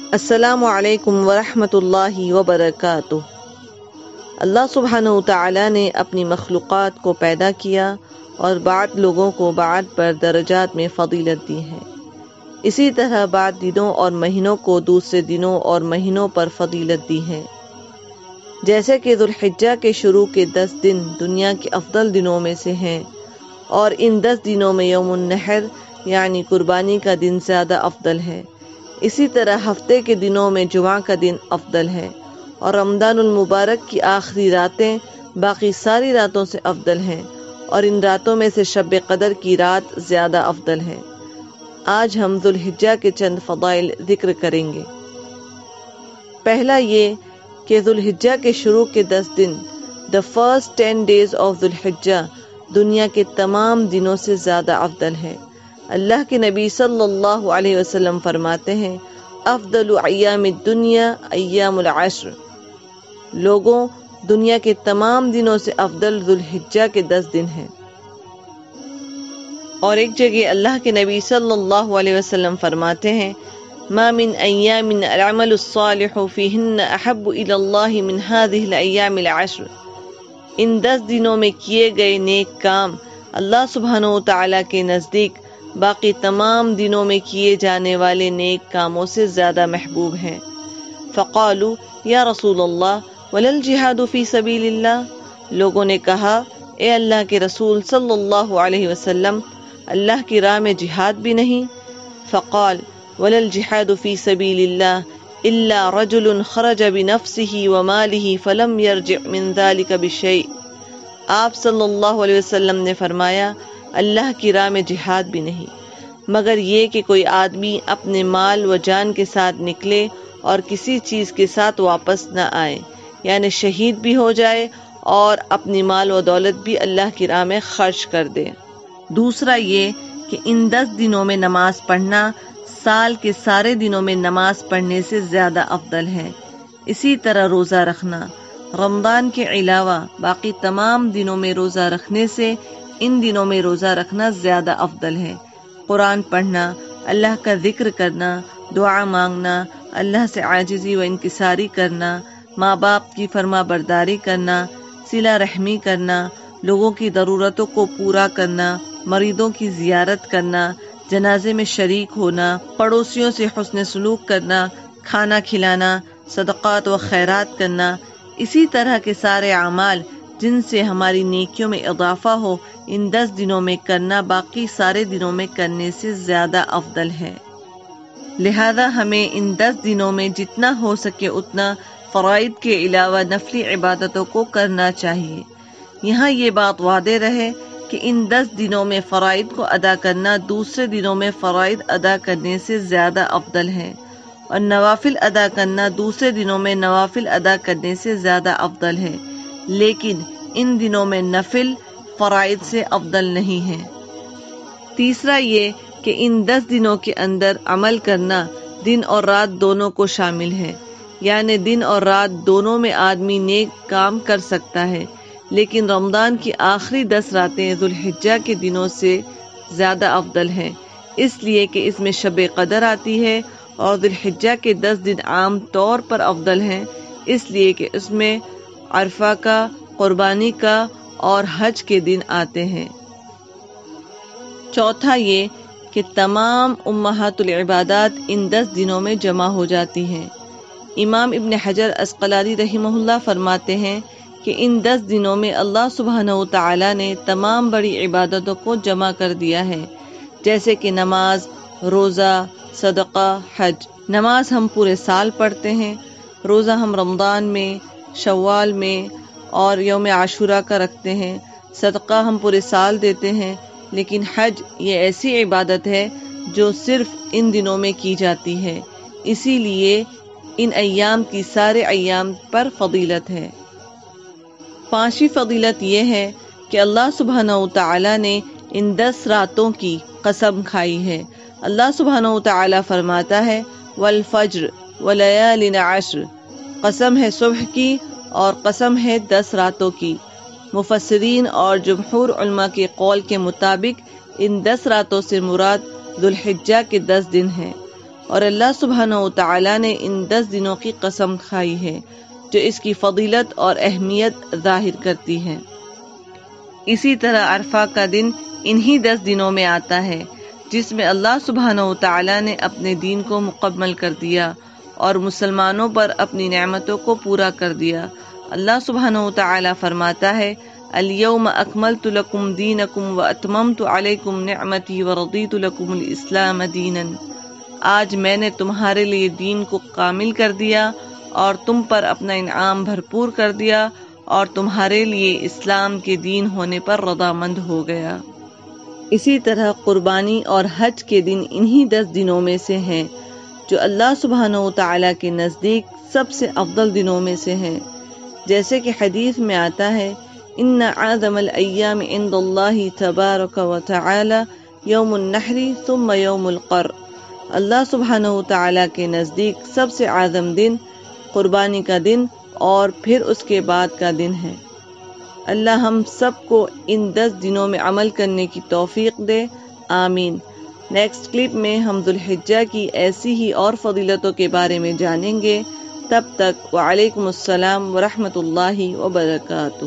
السلام علیکم ورحمۃ اللہ وبرکاتہ۔ اللہ سبحانہ وتعالی نے اپنی مخلوقات کو پیدا کیا اور بعض لوگوں کو بعض پر درجات میں فضیلت دی ہے۔ اسی طرح بعض دنوں اور مہینوں کو دوسرے دنوں اور مہینوں پر فضیلت دی ہے۔ جیسے کہ ذوالحجہ کے شروع کے 10 دن دنیا کے افضل دنوں میں سے ہیں، اور ان 10 دنوں میں یوم النحر یعنی قربانی کا دن زیادہ افضل ہے۔ اسی طرح ہفتے کے دنوں میں جمعہ کا دن افضل ہے، اور رمضان المبارک کی آخری راتیں باقی ساری راتوں سے افضل ہیں، اور ان راتوں میں سے شب قدر کی رات زیادہ افضل ہے۔ آج ہم ذوالحجہ کے چند فضائل ذکر کریں گے۔ پہلا یہ کہ ذوالحجہ کے شروع کے 10 دن The first 10 days of ذوالحجہ دنیا کے تمام دنوں سے زیادہ افضل ہے۔ اللہ کے نبی صلی اللہ علیہ وسلم فرماتے ہیں، افضل ایام الدنیا ایام العشر، لوگوں دنیا کے تمام دنوں سے افضل ذوالحجہ کے 10 دن ہیں۔ اور ایک جگہ اللہ کے نبی صلی اللہ علیہ وسلم فرماتے ہیں، ما من ایام العمل الصالح فیہن احب الی اللہ من هذه الایام العشر، ان 10 دنوں میں کیے گئے نیک کام اللہ سبحانہ وتعالی کے نزدیک باقی تمام دنوں میں کیے جانے والے نیک کاموں سے زیادہ محبوب ہیں۔ فقالوا یا رسول اللہ ولا الجہاد فی سبیل اللہ، لوگوں نے کہا اے اللہ کے رسول صلی اللہ علیہ وسلم، اللہ کی راہ میں جہاد بھی نہیں؟ فقال ولا الجہاد فی سبیل اللہ الا رجل خرج بنفسه وماله فلم يرجع من ذلك بشیء، آپ صلی اللہ علیہ وسلم نے فرمایا اللہ کی راہ میں جہاد بھی نہیں مگر یہ کہ کوئی آدمی اپنے مال و جان کے ساتھ نکلے اور کسی چیز کے ساتھ واپس نہ آئے، یعنی شہید بھی ہو جائے اور اپنی مال و دولت بھی اللہ کی راہ میں خرچ کر دے۔ دوسرا یہ کہ ان 10 دنوں میں نماز پڑھنا سال کے سارے دنوں میں نماز پڑھنے سے زیادہ افضل ہے۔ اسی طرح روزہ رکھنا رمضان کے علاوہ باقی تمام دنوں میں روزہ رکھنے سے ان دنوں میں روزہ رکھنا زیادہ افضل ہے۔ قرآن پڑھنا، اللہ کا ذکر کرنا، دعا مانگنا، اللہ سے عاجزی و انکساری کرنا، ماں باپ کی فرما برداری کرنا، صلہ رحمی کرنا، لوگوں کی ضرورتوں کو پورا کرنا، مریضوں کی زیارت کرنا، جنازے میں شریک ہونا، پڑوسیوں سے حسن سلوک کرنا، کھانا کھلانا، صدقات و خیرات کرنا، اسی طرح کے سارے اعمال جن سے ہماری نیکیوں میں اضافہ ہو ان 10 دنوں میں کرنا باقی سارے دنوں میں کرنے سے زیادہ افضل ہے۔ لہذا ہمیں ان 10 دنوں میں جتنا ہو سکے اتنا فرائض کے علاوہ نفلی عبادتوں کو کرنا چاہیے۔ یہاں یہ بات واضح رہے کہ ان 10 دنوں میں فرائض کو ادا کرنا دوسرے دنوں میں فرائض ادا کرنے سے زیادہ افضل ہے، اور نوافل ادا کرنا دوسرے دنوں میں نوافل ادا کرنے سے زیادہ افضل ہے، لیکن ان دنوں میں نفل فرائض سے افضل نہیں ہیں۔ تیسرا یہ کہ ان 10 دنوں کے اندر عمل کرنا دن اور رات دونوں کو شامل ہے، یعنی دن اور رات دونوں میں آدمی نیک کام کر سکتا ہے، لیکن رمضان کی آخری 10 راتیں ذوالحجہ کے دنوں سے زیادہ افضل ہیں، اس لیے کہ اس میں شب قدر آتی ہے، اور ذوالحجہ کے 10 دن عام طور پر افضل ہیں اس لیے کہ اس میں عرفہ کا، قربانی کا اور حج کے دن آتے ہیں۔ چوتھا یہ کہ تمام امہات العبادات ان 10 دنوں میں جمع ہو جاتی ہیں۔ امام ابن حجر عسقلانی رحمہ اللہ فرماتے ہیں کہ ان 10 دنوں میں اللہ سبحانہ وتعالی نے تمام بڑی عبادتوں کو جمع کر دیا ہے، جیسے کہ نماز، روزہ، صدقہ، حج۔ نماز ہم پورے سال پڑھتے ہیں، روزہ ہم رمضان میں، شوال میں اور یوم عاشورہ کا رکھتے ہیں، صدقہ ہم پورے سال دیتے ہیں، لیکن حج یہ ایسی عبادت ہے جو صرف ان دنوں میں کی جاتی ہے، اسی لیے ان ایام کی سارے ایام پر فضیلت ہے۔ پانچویں فضیلت یہ ہے کہ اللہ سبحانہ وتعالی نے ان 10 راتوں کی قسم کھائی ہے۔ اللہ سبحانہ وتعالی فرماتا ہے والفجر ولیال عشر، قسم ہے صبح کی اور قسم ہے 10 راتوں کی۔ مفسرین اور جمہور علماء کے قول کے مطابق ان 10 راتوں سے مراد ذوالحجہ کے 10 دن ہیں، اور اللہ سبحانہ و تعالیٰ نے ان 10 دنوں کی قسم کھائی ہے جو اس کی فضیلت اور اہمیت ظاہر کرتی ہے۔ اسی طرح عرفہ کا دن انہی 10 دنوں میں آتا ہے جس میں اللہ سبحانہ و تعالیٰ نے اپنے دین کو مکمل کر دیا اور مسلمانوں پر اپنی نعمتوں کو پورا کر دیا۔ اللہ سبحانہ و تعالیٰ فرماتا ہے الیوم اکملت لکم دینکم واتممت علیکم نعمتی ورضیت لکم الاسلام دینا۔ آج میں نے تمہارے لیے دین کو کامل کر دیا اور تم پر اپنا انعام بھرپور کر دیا اور تمہارے لیے اسلام کے دین ہونے پر رضامند ہو گیا۔ اسی طرح قربانی اور حج کے دن انہی 10 دنوں میں سے ہیں جو اللہ سبحانہ و تعالیٰ کے نزدیک سب سے افضل دنوں میں سے ہیں، جیسے کہ حدیث میں آتا ہے ان اعظم الایام عند اللہ تبارک و تعالی یوم النحر ثم یوم القر۔ اللہ سبحانہ و تعالیٰ کے نزدیک سب سے اعظم دن قربانی کا دن اور پھر اس کے بعد کا دن ہے۔ اللہ ہم سب کو ان 10 دنوں میں عمل کرنے کی توفیق دے، آمین۔ نیکسٹ کلپ میں ہم ذو الحجہ کی ایسی ہی اور فضیلتوں کے بارے میں جانیں گے۔ تب تک وعلیکم السلام ورحمۃ اللہ وبرکاتہ۔